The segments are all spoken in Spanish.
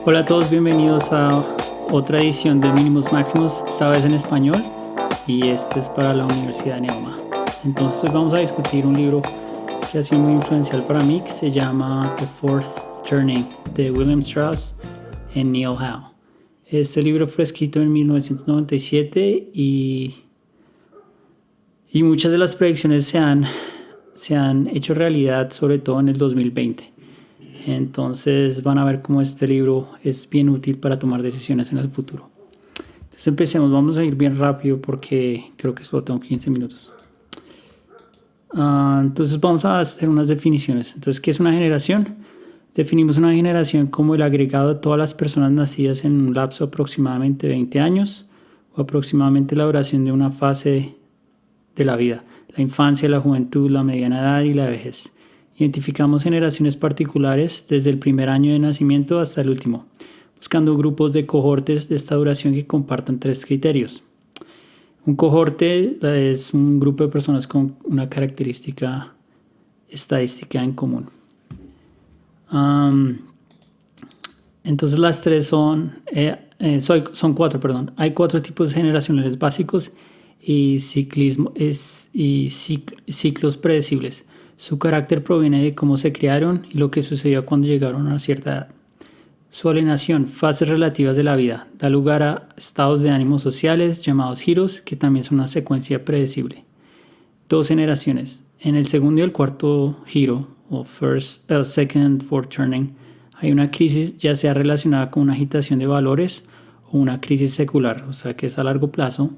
Hola a todos, bienvenidos a otra edición de Mínimos Máximos, esta vez en español, y este es para la Universidad de Neoma. Entonces hoy vamos a discutir un libro que ha sido muy influencial para mí, que se llama The Fourth Turning, de William Strauss y Neil Howe. Este libro fue escrito en 1997 y muchas de las predicciones se han hecho realidad, sobre todo en el 2020. Entonces van a ver cómo este libro es bien útil para tomar decisiones en el futuro. Entonces empecemos, vamos a ir bien rápido porque creo que solo tengo 15 minutos. Entonces vamos a hacer unas definiciones. Entonces, ¿qué es una generación? Definimos una generación como el agregado de todas las personas nacidas en un lapso de aproximadamente 20 años o aproximadamente la duración de una fase de la vida: la infancia, la juventud, la mediana edad y la vejez. Identificamos generaciones particulares desde el primer año de nacimiento hasta el último, buscando grupos de cohortes de esta duración que compartan 3 criterios. Un cohorte es un grupo de personas con una característica estadística en común. Entonces las 3 son 4, perdón. Hay 4 tipos generacionales básicos y ciclos predecibles. Su carácter proviene de cómo se criaron y lo que sucedió cuando llegaron a una cierta edad. Su alienación, fases relativas de la vida, da lugar a estados de ánimo sociales llamados giros, que también son una secuencia predecible. 2 generaciones. En el segundo y el cuarto giro, o second, fourth turning, hay una crisis ya sea relacionada con una agitación de valores o una crisis secular, o sea que es a largo plazo.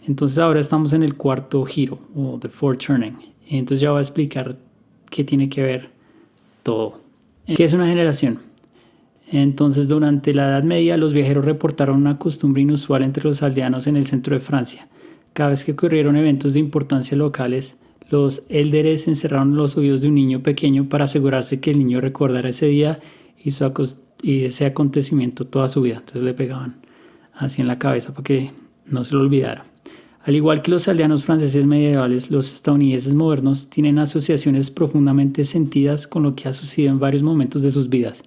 Entonces ahora estamos en el cuarto giro, o the fourth turning. Entonces ya voy a explicar qué tiene que ver todo. ¿Qué es una generación? Entonces, durante la Edad Media, los viajeros reportaron una costumbre inusual entre los aldeanos en el centro de Francia. Cada vez que ocurrieron eventos de importancia locales, los élderes encerraron los oídos de un niño pequeño para asegurarse que el niño recordara ese día y ese acontecimiento toda su vida. Entonces le pegaban así en la cabeza para que no se lo olvidara. Al igual que los aldeanos franceses medievales, los estadounidenses modernos tienen asociaciones profundamente sentidas con lo que ha sucedido en varios momentos de sus vidas.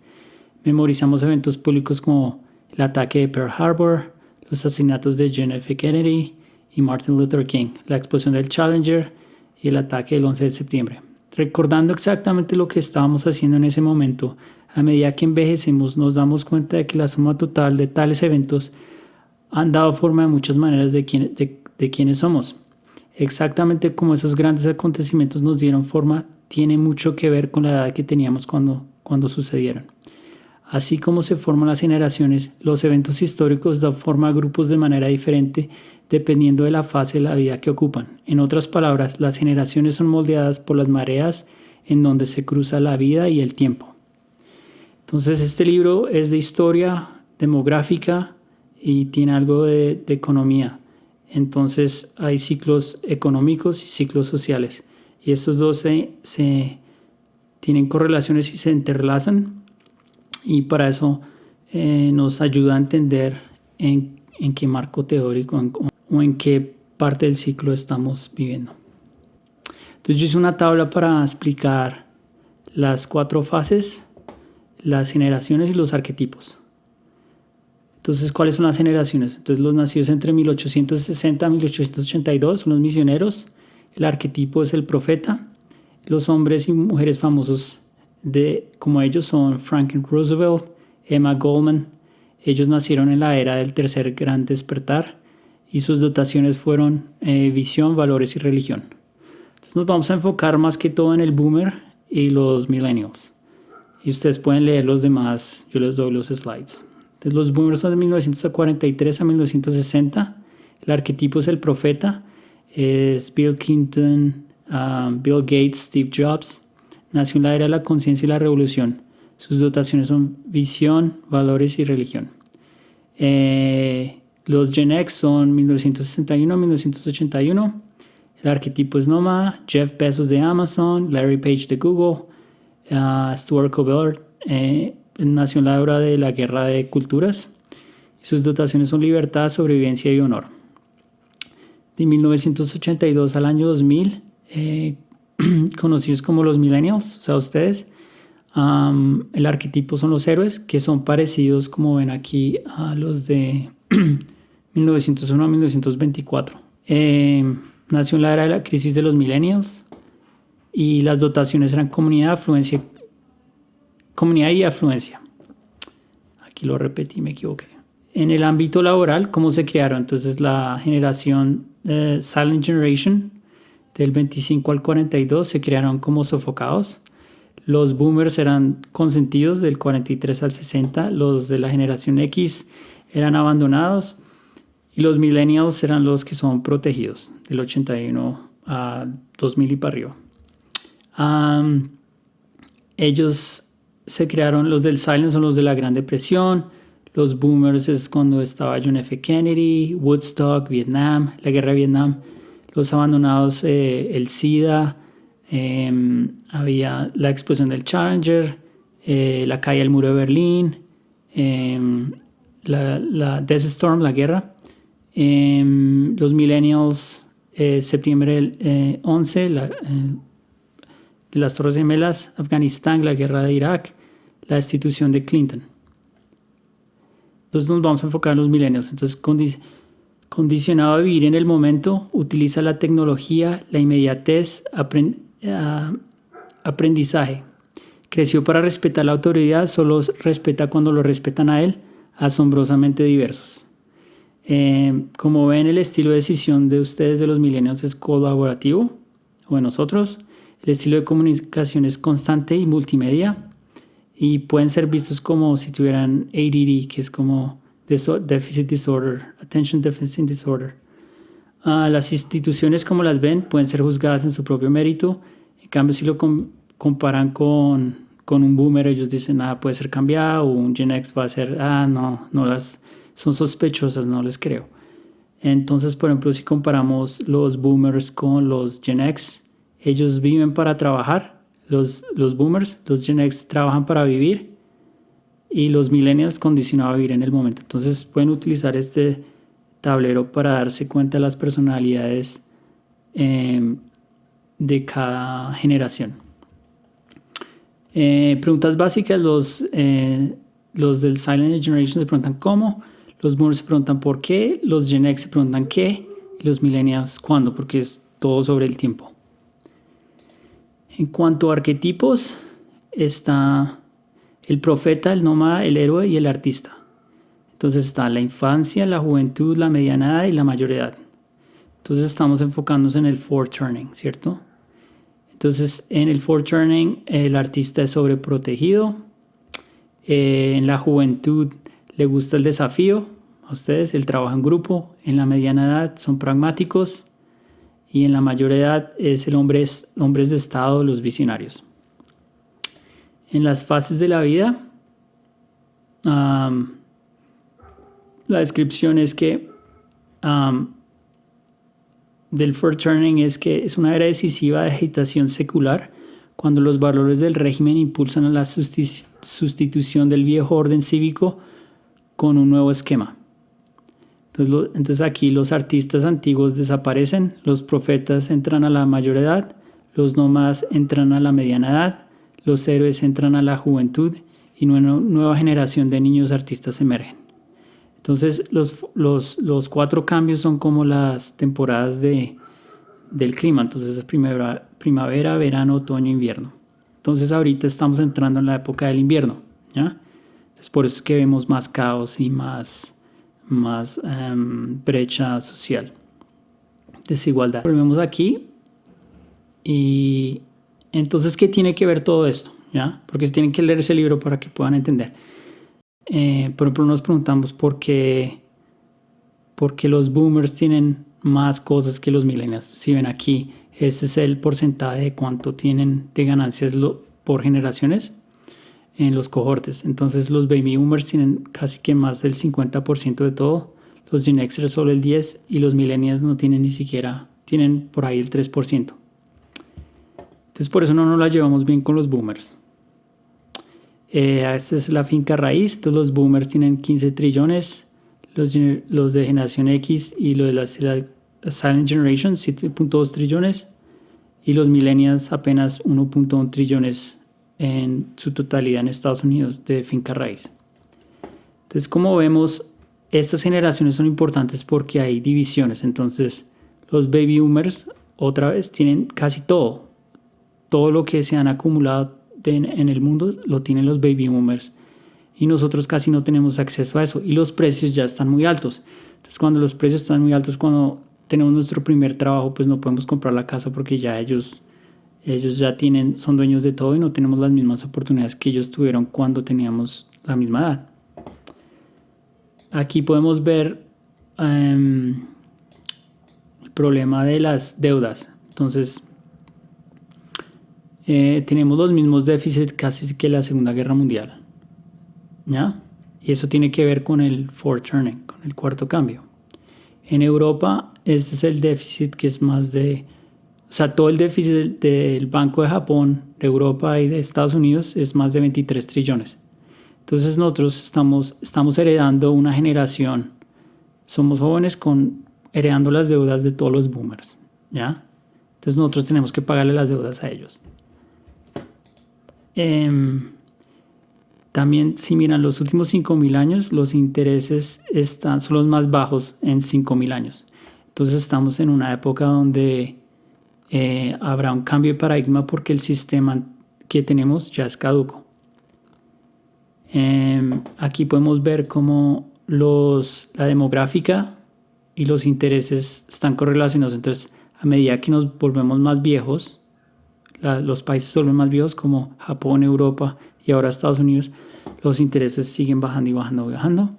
Memorizamos eventos públicos como el ataque de Pearl Harbor, los asesinatos de John F. Kennedy y Martin Luther King, la explosión del Challenger y el ataque del 11 de septiembre. Recordando exactamente lo que estábamos haciendo en ese momento, a medida que envejecemos nos damos cuenta de que la suma total de tales eventos han dado forma de muchas maneras de quiénes somos. Exactamente como esos grandes acontecimientos nos dieron forma, tiene mucho que ver con la edad que teníamos cuando sucedieron. Así como se forman las generaciones, los eventos históricos dan forma a grupos de manera diferente dependiendo de la fase de la vida que ocupan. En otras palabras, las generaciones son moldeadas por las mareas en donde se cruza la vida y el tiempo. Entonces este libro es de historia demográfica y tiene algo de economía. Entonces hay ciclos económicos y ciclos sociales. Y estos dos se tienen correlaciones y se entrelazan. Y para eso nos ayuda a entender en qué marco teórico o en qué parte del ciclo estamos viviendo. Entonces yo hice una tabla para explicar las 4 fases, las generaciones y los arquetipos. Entonces, ¿cuáles son las generaciones? Entonces, los nacidos entre 1860 y 1882 son los misioneros. El arquetipo es el profeta. Los hombres y mujeres famosos como ellos son Franklin Roosevelt, Emma Goldman. Ellos nacieron en la era del tercer gran despertar y sus dotaciones fueron visión, valores y religión. Entonces nos vamos a enfocar más que todo en el boomer y los millennials. Y ustedes pueden leer los demás, yo les doy los slides. Entonces los boomers son de 1943 a 1960. El arquetipo es el profeta. Es Bill Clinton, Bill Gates, Steve Jobs. Nació en la era de la conciencia y la revolución. Sus dotaciones son visión, valores y religión. Los Gen X son 1961 a 1981. El arquetipo es nómada. Jeff Bezos de Amazon, Larry Page de Google, Stuart Cobell nació en la era de la guerra de culturas. Y sus dotaciones son libertad, sobrevivencia y honor. De 1982 al año 2000, conocidos como los millennials, o sea, ustedes, El arquetipo son los héroes, que son parecidos, como ven aquí, a los de 1901 a 1924. Nació en la era de la crisis de los millennials y las dotaciones eran comunidad y afluencia. Aquí lo repetí, me equivoqué. En el ámbito laboral, ¿cómo se crearon? Entonces la generación Silent Generation del 25 al 42 se crearon como sofocados. Los boomers eran consentidos del 43 al 60. Los de la generación X eran abandonados. Y los millennials eran los que son protegidos, del 81 a 2000 y para arriba. Ellos se crearon, los del Silent son los de la Gran Depresión. Los boomers es cuando estaba John F. Kennedy, Woodstock, Vietnam, la guerra de Vietnam. Los abandonados, el SIDA, había la explosión del Challenger, la caída del muro de Berlín, la Desert Storm, la guerra. Los millennials, septiembre del 11, de las Torres Gemelas, Afganistán, la guerra de Irak, la destitución de Clinton. Entonces nos vamos a enfocar en los millennials. Entonces, condicionado a vivir en el momento, utiliza la tecnología, la inmediatez, aprendizaje. Creció para respetar la autoridad, solo respeta cuando lo respetan a él, asombrosamente diversos. Como ven, el estilo de decisión de ustedes, de los millennials, es colaborativo, o de nosotros. El estilo de comunicación es constante y multimedia, y pueden ser vistos como si tuvieran ADD, que es como Deficit Disorder, Attention Deficit Disorder. Las instituciones, como las ven, pueden ser juzgadas en su propio mérito. En cambio, si lo comparan con un boomer, ellos dicen, puede ser cambiado, o un Gen X va a ser, son sospechosas, no les creo. Entonces, por ejemplo, si comparamos los boomers con los Gen X, ellos viven para trabajar. Los boomers, los Gen X trabajan para vivir, y los millennials condicionados a vivir en el momento. Entonces pueden utilizar este tablero para darse cuenta de las personalidades de cada generación. Preguntas básicas, los del Silent Generation se preguntan cómo, los boomers se preguntan por qué, los Gen X se preguntan qué, y los millennials cuándo, porque es todo sobre el tiempo. En cuanto a arquetipos, está el profeta, el nómada, el héroe y el artista. Entonces está la infancia, la juventud, la mediana edad y la mayor edad. Entonces estamos enfocándonos en el foreturning, ¿cierto? Entonces en el foreturning el artista es sobreprotegido. En la juventud le gusta el desafío a ustedes, el trabajo en grupo. En la mediana edad son pragmáticos. Y en la mayor edad es el hombres de estado, los visionarios. En las fases de la vida, la descripción es que del foreturning es que es una era decisiva de agitación secular, cuando los valores del régimen impulsan a la sustitución del viejo orden cívico con un nuevo esquema. Entonces aquí los artistas antiguos desaparecen, los profetas entran a la mayor edad, los nómadas entran a la mediana edad, los héroes entran a la juventud y una nueva generación de niños artistas emergen. Entonces los 4 cambios son como las temporadas del clima. Entonces es primavera, verano, otoño, invierno. Entonces ahorita estamos entrando en la época del invierno, ¿ya? Entonces por eso es que vemos más caos y más brecha social, desigualdad. Volvemos aquí y entonces, ¿qué tiene que ver todo esto? ¿Ya? Porque se tienen que leer ese libro para que puedan entender. Por ejemplo, nos preguntamos por qué los boomers tienen más cosas que los millennials. Si ven aquí, este es el porcentaje de cuánto tienen de ganancias por generaciones en los cohortes. Entonces los baby boomers tienen casi que más del 50% de todo, los Gen Xers solo el 10% y los millennials no tienen ni siquiera, tienen por ahí el 3%. Entonces por eso no nos la llevamos bien con los boomers. Esta es la finca raíz. Todos los boomers tienen 15 trillones, los de generación X y los de la Silent Generation 7.2 trillones y los millennials apenas 1.1 trillones en su totalidad en Estados Unidos de finca raíz. Entonces, como vemos, estas generaciones son importantes porque hay divisiones. Entonces, los baby boomers otra vez tienen casi todo. Todo lo que se han acumulado en el mundo lo tienen los baby boomers. Y nosotros casi no tenemos acceso a eso. Y los precios ya están muy altos. Entonces, cuando los precios están muy altos, cuando tenemos nuestro primer trabajo, pues no podemos comprar la casa porque ya ellos ya son dueños de todo y no tenemos las mismas oportunidades que ellos tuvieron cuando teníamos la misma edad. Aquí podemos ver el problema de las deudas. Entonces, tenemos los mismos déficits casi que la Segunda Guerra Mundial, ¿ya? Y eso tiene que ver con el fourth turning, con el cuarto cambio. En Europa, este es el déficit que es más de... O sea, todo el déficit del Banco de Japón, de Europa y de Estados Unidos es más de 23 trillones. Entonces nosotros estamos heredando una generación. Somos jóvenes heredando las deudas de todos los boomers, ¿ya? Entonces nosotros tenemos que pagarle las deudas a ellos. También, si miran los últimos 5.000 años, los intereses son los más bajos en 5.000 años. Entonces estamos en una época donde habrá un cambio de paradigma porque el sistema que tenemos ya es caduco. Aquí podemos ver cómo la demográfica y los intereses están correlacionados. Entonces, a medida que nos volvemos más viejos, los países se vuelven más viejos como Japón, Europa y ahora Estados Unidos, los intereses siguen bajando y bajando y bajando.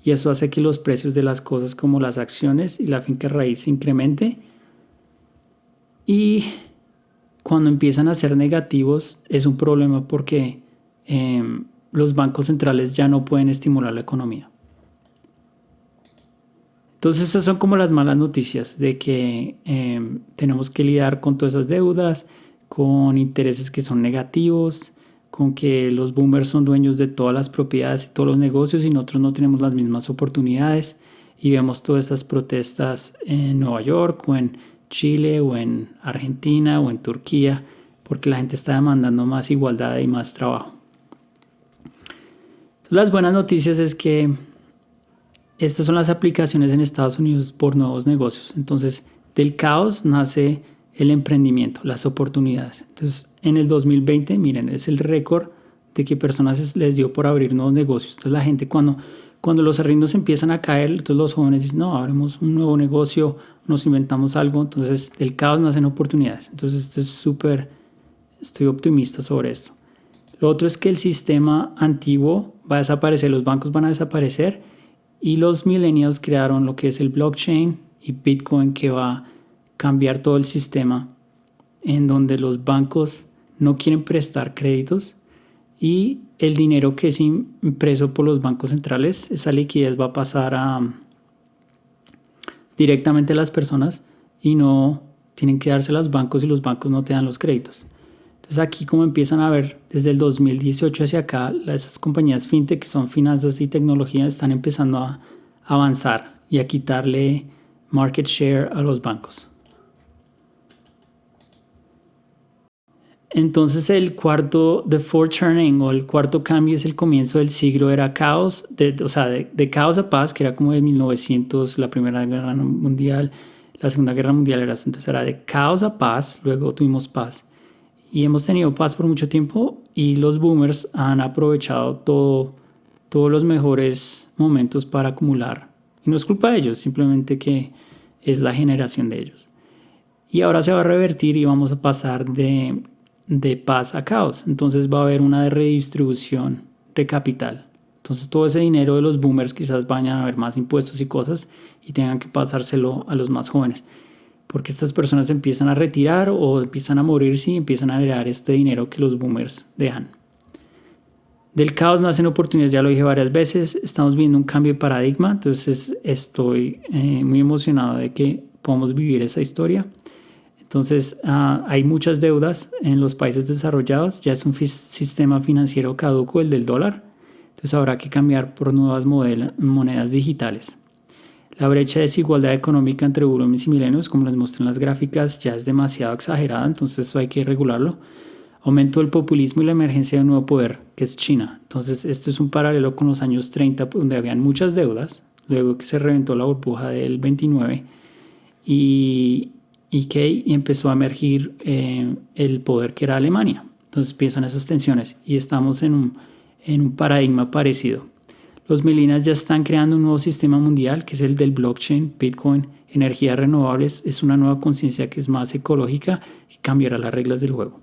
Y eso hace que los precios de las cosas como las acciones y la finca raíz se incremente. Y cuando empiezan a ser negativos es un problema porque los bancos centrales ya no pueden estimular la economía. Entonces esas son como las malas noticias de que tenemos que lidiar con todas esas deudas, con intereses que son negativos, con que los boomers son dueños de todas las propiedades y todos los negocios y nosotros no tenemos las mismas oportunidades. Y vemos todas esas protestas en Nueva York o en Chile o en Argentina o en Turquía porque la gente está demandando más igualdad y más trabajo. Las buenas noticias es que estas son las aplicaciones en Estados Unidos por nuevos negocios. Entonces, del caos nace el emprendimiento, las oportunidades. Entonces, en el 2020, miren, es el récord de que personas les dio por abrir nuevos negocios. Entonces, la gente cuando los arriendos empiezan a caer, entonces los jóvenes dicen, no, abrimos un nuevo negocio, nos inventamos algo. Entonces, del caos nacen oportunidades. Entonces, estoy optimista sobre esto. Lo otro es que el sistema antiguo va a desaparecer, los bancos van a desaparecer y los millennials crearon lo que es el blockchain y Bitcoin que va a cambiar todo el sistema en donde los bancos no quieren prestar créditos y el dinero que es impreso por los bancos centrales, esa liquidez va a pasar directamente a las personas y no tienen que dársela a los bancos y los bancos no te dan los créditos. Entonces aquí como empiezan a ver desde el 2018 hacia acá, esas compañías fintech que son finanzas y tecnología están empezando a avanzar y a quitarle market share a los bancos. Entonces the fourth turning o el cuarto cambio es el comienzo del siglo, era caos, de caos a paz, que era como de 1900, la Primera Guerra Mundial, la Segunda Guerra Mundial entonces era de caos a paz, luego tuvimos paz. Y hemos tenido paz por mucho tiempo y los boomers han aprovechado todos los mejores momentos para acumular. Y no es culpa de ellos, simplemente que es la generación de ellos. Y ahora se va a revertir y vamos a pasar de paz a caos. Entonces va a haber una redistribución de capital. Entonces todo ese dinero de los boomers quizás vayan a haber más impuestos y cosas y tengan que pasárselo a los más jóvenes. Porque estas personas empiezan a retirar o empiezan a morirse y empiezan a heredar este dinero que los boomers dejan. Del caos nacen oportunidades, ya lo dije varias veces, estamos viendo un cambio de paradigma, entonces estoy muy emocionado de que podamos vivir esa historia. Entonces hay muchas deudas en los países desarrollados, ya es un sistema financiero caduco el del dólar, entonces habrá que cambiar por nuevas monedas digitales. La brecha de desigualdad económica entre boomers y millennials, como les mostré en las gráficas, ya es demasiado exagerada, entonces eso hay que regularlo. Aumentó el populismo y la emergencia de un nuevo poder, que es China. Entonces, esto es un paralelo con los años 30, donde habían muchas deudas, luego que se reventó la burbuja del 29 y que empezó a emergir el poder que era Alemania. Entonces empiezan esas tensiones y estamos en un paradigma parecido. Los millennials ya están creando un nuevo sistema mundial que es el del blockchain, Bitcoin, energías renovables. Es una nueva conciencia que es más ecológica y cambiará las reglas del juego.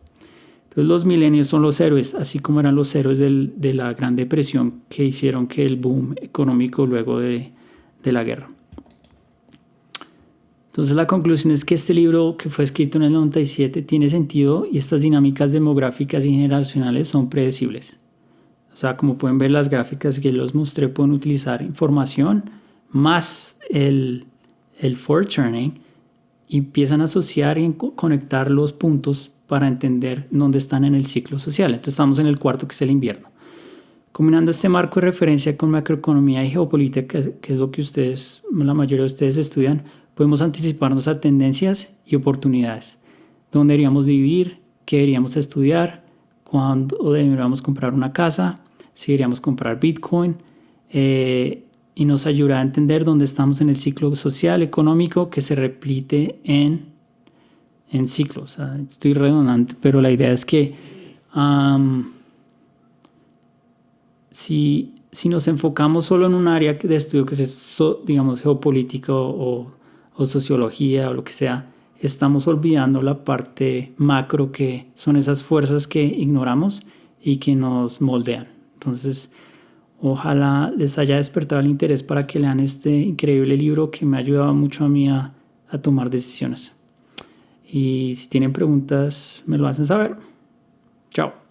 Entonces los millennials son los héroes, así como eran los héroes de la Gran Depresión que hicieron que el boom económico luego de la guerra. Entonces la conclusión es que este libro, que fue escrito en el 97, tiene sentido y estas dinámicas demográficas y generacionales son predecibles. O sea, como pueden ver las gráficas que los mostré, pueden utilizar información más el foreturning y empiezan a asociar y conectar los puntos para entender dónde están en el ciclo social. Entonces estamos en el cuarto, que es el invierno. Combinando este marco de referencia con macroeconomía y geopolítica, que es lo que la mayoría de ustedes estudian, podemos anticiparnos a tendencias y oportunidades. ¿Dónde deberíamos vivir? ¿Qué deberíamos estudiar? ¿Cuándo deberíamos comprar una casa? Si deberíamos comprar Bitcoin. Y nos ayuda a entender dónde estamos en el ciclo social, económico, que se repite en ciclos. O sea, estoy redundante, pero la idea es que si nos enfocamos solo en un área de estudio que es, digamos, geopolítica o sociología o lo que sea, estamos olvidando la parte macro, que son esas fuerzas que ignoramos y que nos moldean. Entonces, ojalá les haya despertado el interés para que lean este increíble libro que me ha ayudado mucho a mí a tomar decisiones. Y si tienen preguntas, me lo hacen saber. Chao.